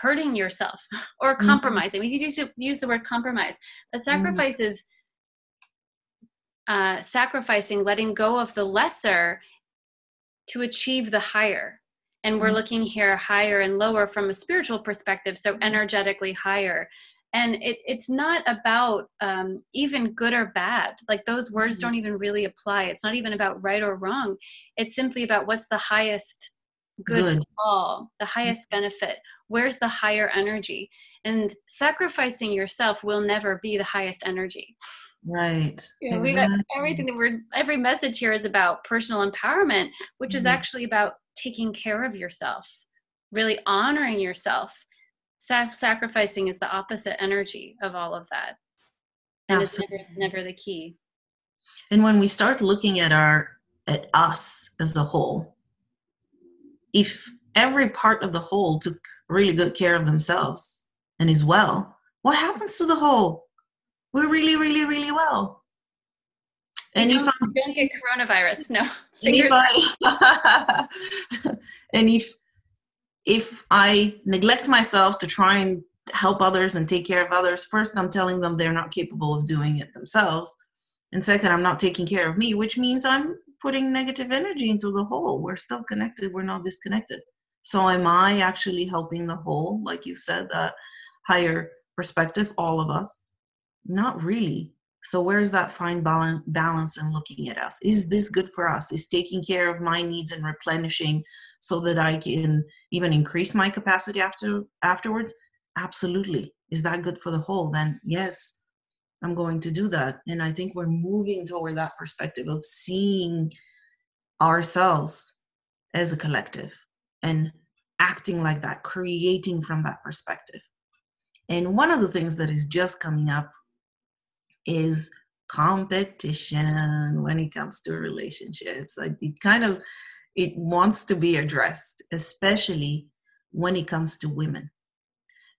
hurting yourself or compromising. We could use the word compromise, but sacrifice is sacrificing, letting go of the lesser to achieve the higher. And we're looking here higher and lower from a spiritual perspective, so energetically higher. And it's not about even good or bad. Like, those words don't even really apply. It's not even about right or wrong. It's simply about what's the highest good for all, the highest benefit. Where's the higher energy? And sacrificing yourself will never be the highest energy. Right. You know, we've got Exactly. everything every message here is about personal empowerment, which is Mhm. actually about taking care of yourself, really honoring yourself. Self-sacrificing is the opposite energy of all of that, and it's Absolutely. never the key. And when we start looking at us as a whole, if every part of the whole took really good care of themselves and is well, what happens to the whole? We're really, really, really well. We And if don't get coronavirus. No, and if fingers. I and if I neglect myself to try and help others and take care of others, first I'm telling them they're not capable of doing it themselves. And second, I'm not taking care of me, which means I'm putting negative energy into the whole. We're still connected, we're not disconnected. So am I actually helping the whole, like you said, that higher perspective, all of us? Not really. So where's that fine balance in looking at us? Is this good for us? Is taking care of my needs and replenishing so that I can even increase my capacity afterwards? Absolutely. Is that good for the whole? Then yes, I'm going to do that. And I think we're moving toward that perspective of seeing ourselves as a collective and acting like that, creating from that perspective. And one of the things that is just coming up is competition when it comes to relationships. Like it wants to be addressed, especially when it comes to women,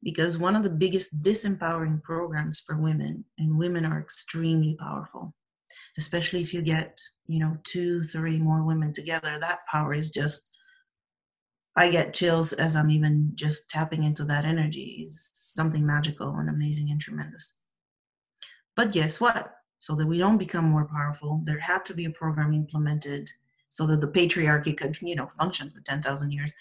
because one of the biggest disempowering programs for women, and women are extremely powerful, especially if you get, two, three more women together, that power is just, I get chills as I'm even just tapping into that energy. Is something magical and amazing and tremendous. But guess what? So that we don't become more powerful, there had to be a program implemented so that the patriarchy could, function for 10,000 years.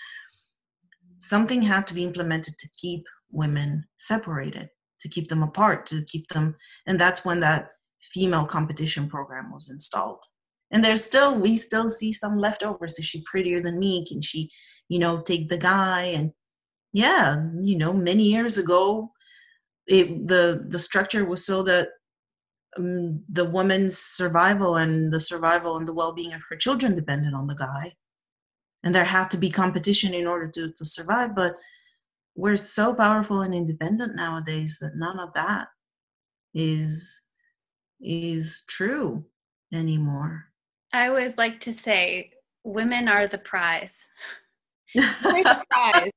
Something had to be implemented to keep women separated, to keep them apart, to keep them. And that's when that female competition program was installed. And we still see some leftovers. Is she prettier than me? Can she, take the guy? And yeah, many years ago, the structure was so that the woman's survival and the well-being of her children depended on the guy, and there had to be competition in order to survive. But we're so powerful and independent nowadays that none of that is true anymore. I always like to say, women are the prize. You're the prize.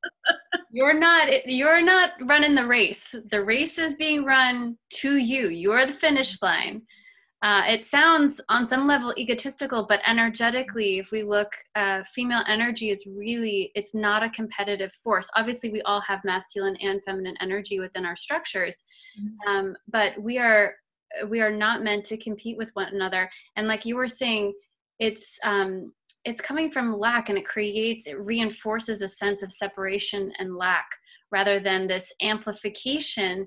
You're not running the race. The race is being run to you. You're the finish line. It sounds on some level egotistical, but energetically, if we look, female energy is really, it's not a competitive force. Obviously, we all have masculine and feminine energy within our structures, but we are not meant to compete with one another. And like you were saying, it's coming from lack, and it reinforces a sense of separation and lack rather than this amplification,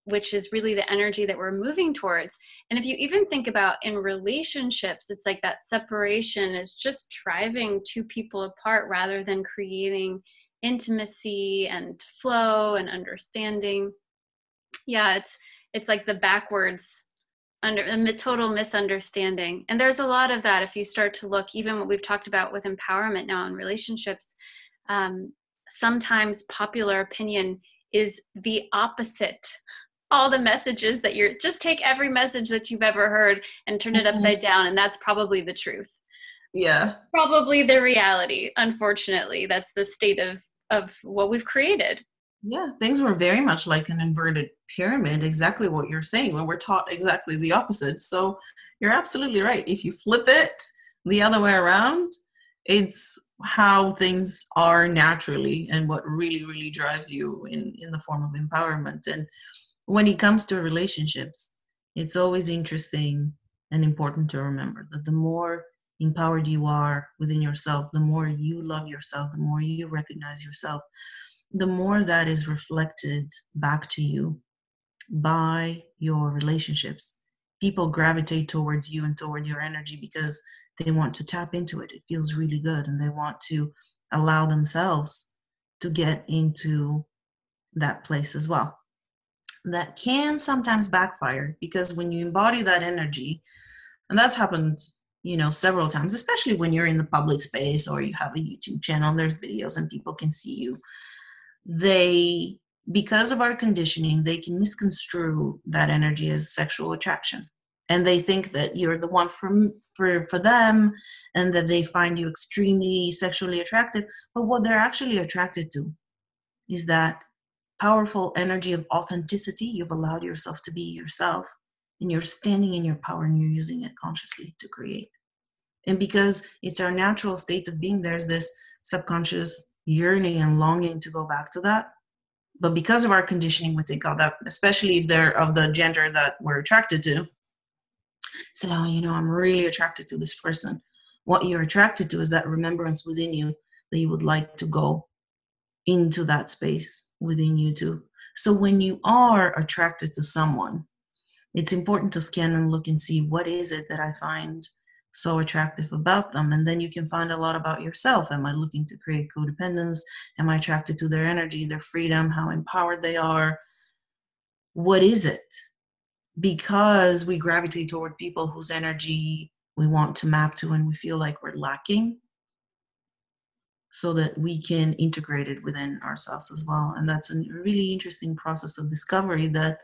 which is really the energy that we're moving towards. And if you even think about in relationships, it's like that separation is just driving two people apart rather than creating intimacy and flow and understanding. Yeah, it's like the backwards under a total misunderstanding. And there's a lot of that if you start to look, even what we've talked about with empowerment now in relationships. Sometimes popular opinion is the opposite. All the messages that just take every message that you've ever heard and turn it Mhm. upside down, and that's probably the truth. Yeah. Probably the reality. Unfortunately, that's the state of what we've created. Yeah, things were very much like an inverted pyramid, exactly what you're saying, when we're taught exactly the opposite. So you're absolutely right. If you flip it the other way around, it's how things are naturally and what really, really drives you in the form of empowerment. And when it comes to relationships, it's always interesting and important to remember that the more empowered you are within yourself, the more you love yourself, the more you recognize yourself, the more that is reflected back to you by your relationships. People gravitate towards you and toward your energy because they want to tap into it. It feels really good, and they want to allow themselves to get into that place as well. that can sometimes backfire, because when you embody that energy, and that's happened, several times, especially when you're in the public space or you have a YouTube channel, there's videos and people can see you. They, because of our conditioning, they can misconstrue that energy as sexual attraction. And they think that you're the one for them, and that they find you extremely sexually attractive. But what they're actually attracted to is that powerful energy of authenticity. You've allowed yourself to be yourself, and you're standing in your power, and you're using it consciously to create. And because it's our natural state of being, there's this subconscious yearning and longing to go back to that. But because of our conditioning, we think, oh, that, especially if they're of the gender that we're attracted to, so, I'm really attracted to this person. What you're attracted to is that remembrance within you that you would like to go into that space within you too. So when you are attracted to someone, it's important to scan and look and see, what is it that I find so attractive about them? And then you can find a lot about yourself. Am I looking to create codependence? Am I attracted to their energy, their freedom, how empowered they are? What is it? Because we gravitate toward people whose energy we want to map to and we feel like we're lacking, so that we can integrate it within ourselves as well. And that's a really interesting process of discovery that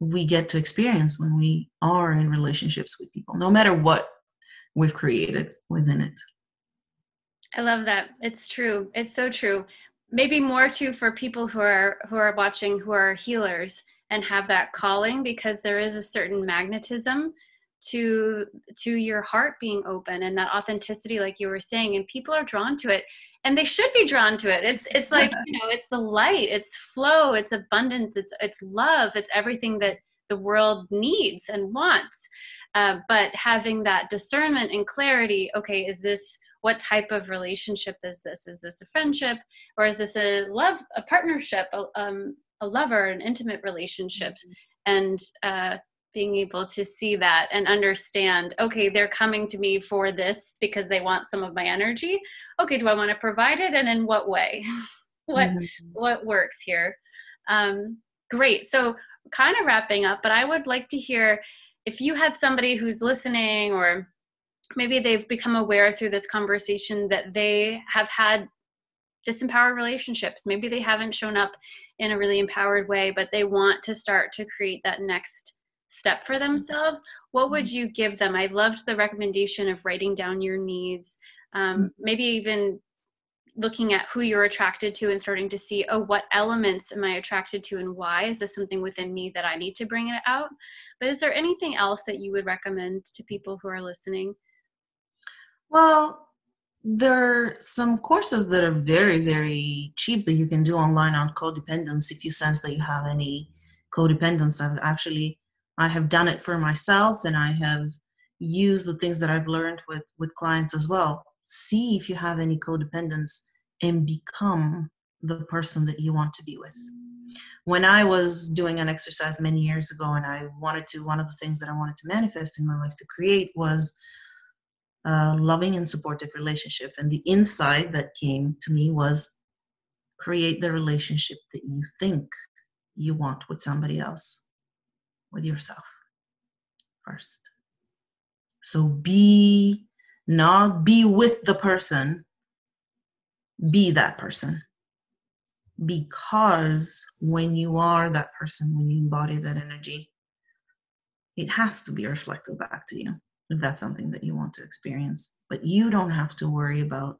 we get to experience when we are in relationships with people, no matter what we've created within it. I love that. It's true. It's so true. Maybe more too for people who are watching, who are healers and have that calling, because there is a certain magnetism to your heart being open and that authenticity, like you were saying, and people are drawn to it, and they should be drawn to it. It's like, it's the light, it's flow, it's abundance, it's love, it's everything that the world needs and wants. But having that discernment and clarity, okay, what type of relationship is this? Is this a friendship, or is this a partnership, a lover, an intimate relationships? And being able to see that and understand, okay, they're coming to me for this because they want some of my energy. Okay, do I want to provide it, and in what way? What works here? Great. So kind of wrapping up, but I would like to hear if you had somebody who's listening, or maybe they've become aware through this conversation that they have had disempowered relationships. Maybe they haven't shown up in a really empowered way, but they want to start to create that next step for themselves. What would you give them? I loved the recommendation of writing down your needs, maybe even looking at who you're attracted to and starting to see, oh, what elements am I attracted to and why? Is this something within me that I need to bring it out? But is there anything else that you would recommend to people who are listening? Well, there are some courses that are very, very cheap that you can do online on codependence. If you sense that you have any codependence, I have done it for myself, and I have used the things that I've learned with clients as well. See if you have any codependence and become the person that you want to be with. When I was doing an exercise many years ago, and one of the things that I wanted to manifest in my life to create was a loving and supportive relationship. And the insight that came to me was, create the relationship that you think you want with somebody else, with yourself first. So not be with the person, be that person. Because when you are that person, when you embody that energy, it has to be reflected back to you, if that's something that you want to experience. But you don't have to worry about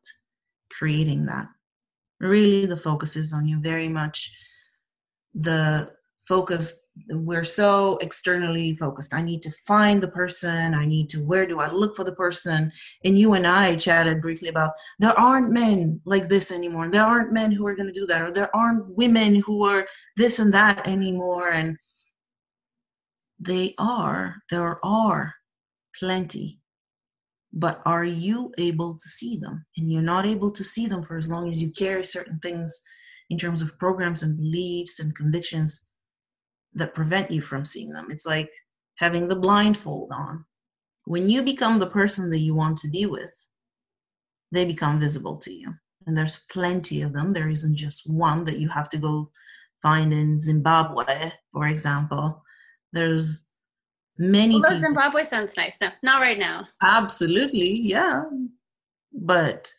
creating that. Really, the focus is on you. Very much the focus, we're so externally focused. I need to find the person. Where do I look for the person? And you and I chatted briefly about, there aren't men like this anymore. There aren't men who are going to do that. Or there aren't women who are this and that anymore. And there are plenty. But are you able to see them? And you're not able to see them for as long as you carry certain things in terms of programs and beliefs and convictions that prevent you from seeing them. It's like having the blindfold on. When you become the person that you want to be with, they become visible to you. And there's plenty of them. There isn't just one that you have to go find in Zimbabwe, for example. There's many Although people. Zimbabwe sounds nice. No, not right now. Absolutely, yeah. But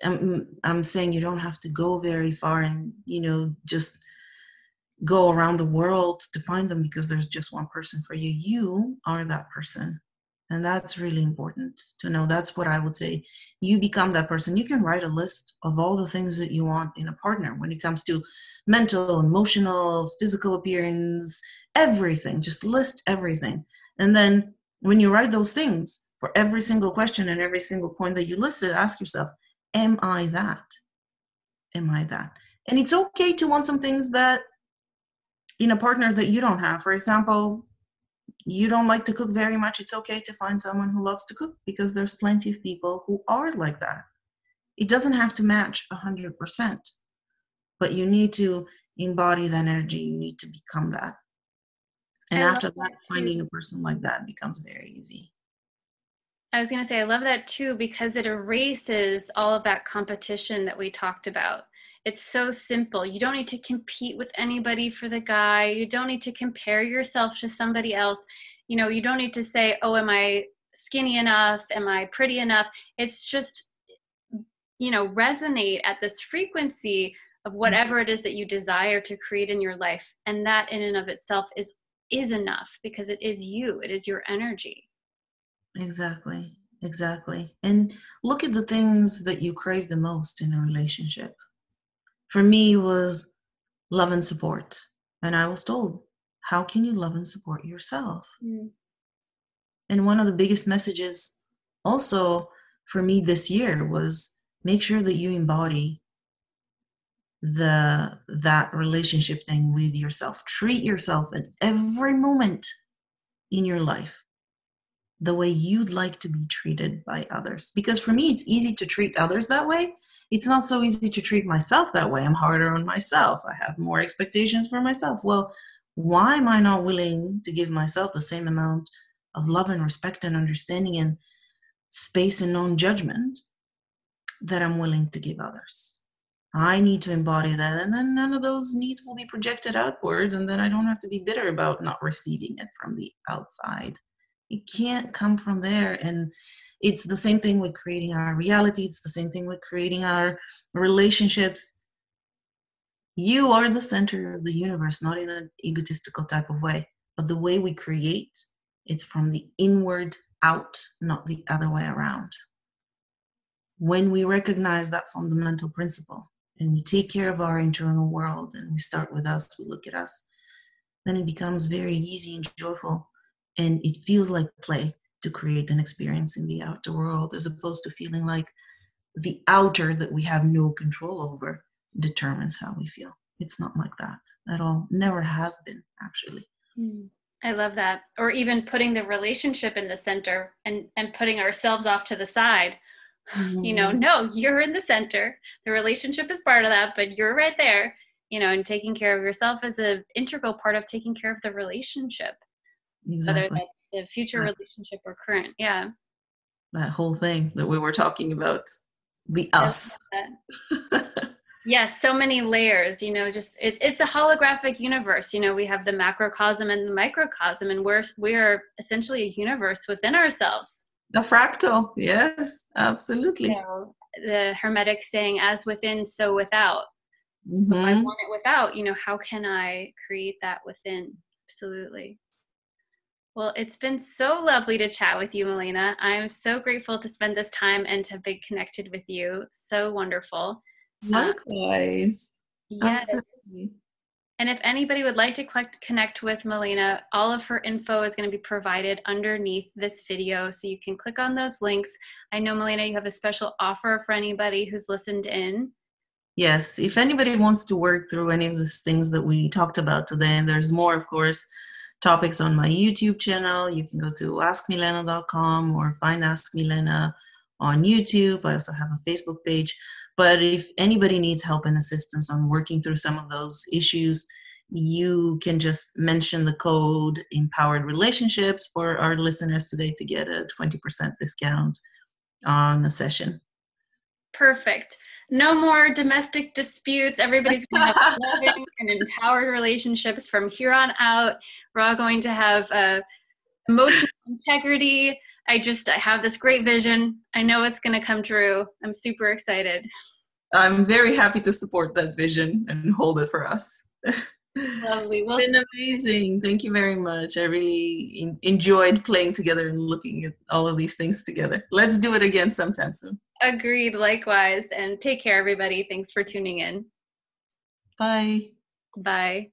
I'm saying you don't have to go very far and, just go around the world to find them, because there's just one person for you. You are that person. And that's really important to know. That's what I would say. You become that person. You can write a list of all the things that you want in a partner when it comes to mental, emotional, physical appearance, everything. Just list everything. And then when you write those things, for every single question and every single point that you listed, ask yourself, am I that? Am I that? And it's okay to want some things that in a partner that you don't have. For example, you don't like to cook very much. It's okay to find someone who loves to cook, because there's plenty of people who are like that. It doesn't have to match 100%, but you need to embody that energy. You need to become that. And I love after that, that too. finding a person like that becomes very easy. I was going to say, I love that too, because it erases all of that competition that we talked about. It's so simple. You don't need to compete with anybody for the guy. You don't need to compare yourself to somebody else. You don't need to say, oh, am I skinny enough? Am I pretty enough? It's just, resonate at this frequency of whatever it is that you desire to create in your life. And that in and of itself is enough, because it is you. It is your energy. Exactly. Exactly. And look at the things that you crave the most in a relationship. For me, it was love and support. And I was told, how can you love and support yourself? Mm. And one of the biggest messages also for me this year was, make sure that you embody that relationship thing with yourself. Treat yourself at every moment in your life the way you'd like to be treated by others. Because for me, it's easy to treat others that way. It's not so easy to treat myself that way. I'm harder on myself. I have more expectations for myself. Well, why am I not willing to give myself the same amount of love and respect and understanding and space and non-judgment that I'm willing to give others? I need to embody that, and then none of those needs will be projected outward, and then I don't have to be bitter about not receiving it from the outside. It can't come from there. And it's the same thing with creating our reality. It's the same thing with creating our relationships. You are the center of the universe, not in an egotistical type of way, but the way we create, it's from the inward out, not the other way around. When we recognize that fundamental principle and we take care of our internal world and we start with us, we look at us, then it becomes very easy and joyful, and it feels like play to create an experience in the outer world, as opposed to feeling like the outer that we have no control over determines how we feel. It's not like that at all. Never has been, actually. I love that. Or even putting the relationship in the center and putting ourselves off to the side. No, you're in the center. The relationship is part of that, but you're right there, and taking care of yourself is an integral part of taking care of the relationship, whether Exactly. that's a future relationship or current. Yeah. That whole thing that we were talking about, the I love us. that. Yes, so many layers, just it's a holographic universe. We have the macrocosm and the microcosm, and we're essentially a universe within ourselves. A fractal, yes, absolutely. The Hermetic saying, as within, so without. So if I want it without, how can I create that within? Absolutely. Well, it's been so lovely to chat with you, Milena. I'm so grateful to spend this time and to be connected with you. So wonderful. Likewise. Yes. Absolutely. And if anybody would like to connect with Milena, all of her info is going to be provided underneath this video. So you can click on those links. I know, Milena, you have a special offer for anybody who's listened in. Yes, if anybody wants to work through any of these things that we talked about today, and there's more, of course, topics on my YouTube channel. You can go to askmilena.com or find Ask Milena on YouTube. I also have a Facebook page. But if anybody needs help and assistance on working through some of those issues, you can just mention the code Empowered Relationships for our listeners today to get a 20% discount on a session. Perfect. No more domestic disputes. Everybody's going to have loving and empowered relationships from here on out. We're all going to have emotional integrity. I have this great vision. I know it's going to come true. I'm super excited. I'm very happy to support that vision and hold it for us. Lovely. Well, It's been amazing. Thank you very much. I really enjoyed playing together and looking at all of these things together. Let's do it again sometime soon. agreed. Likewise. And take care, everybody. Thanks for tuning in. Bye. Bye.